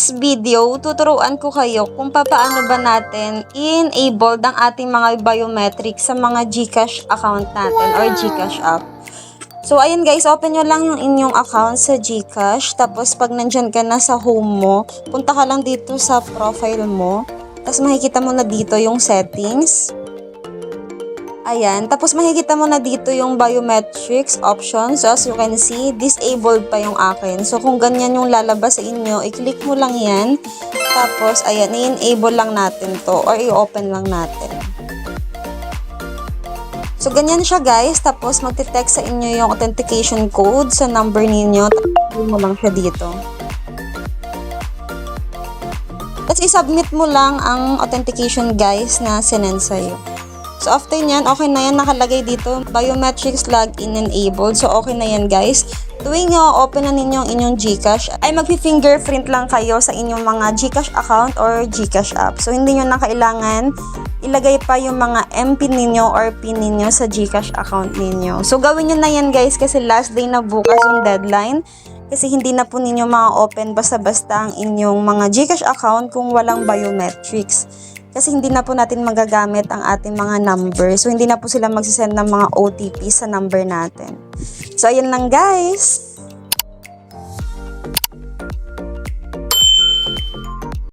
this video, tuturuan ko kayo kung paano ba natin i-enable ang ating mga biometrics sa mga GCash account natin or GCash app. So, ayan guys, open nyo lang yung inyong account sa GCash. Tapos, pag nandyan ka na sa home mo, punta ka lang dito sa profile mo. Tapos, makikita mo na dito yung settings. Ayan. Tapos, makikita mo na dito yung biometrics options. So, as you can see, disabled pa yung akin. So, kung ganyan yung lalabas sa inyo, i-click mo lang yan. Tapos, ayan, i-enable lang natin to or i-open lang natin. So, ganyan siya guys. Tapos, magte-text sa inyo yung authentication code sa number ninyo. Tapos, mo lang siya dito. Tapos, i-submit mo lang ang authentication guys na sinend sa'yo. So, after nyan, okay na yan. Nakalagay dito, biometrics login enabled. So, okay na yan guys. Tuwing open na ninyo ang inyong GCash, ay mag-fingerprint lang kayo sa inyong mga GCash account or GCash app. So, hindi nyo na kailangan ilagay pa yung mga MPIN ninyo or PIN ninyo sa GCash account ninyo. So, gawin nyo na yan guys kasi last day na bukas yung deadline. Kasi hindi na po ninyo ma-open basta-basta ang inyong mga GCash account kung walang biometrics. Kasi hindi na po natin magagamit ang ating mga number. So, hindi na po sila magsisend ng mga OTP sa number natin. So, ayan lang guys.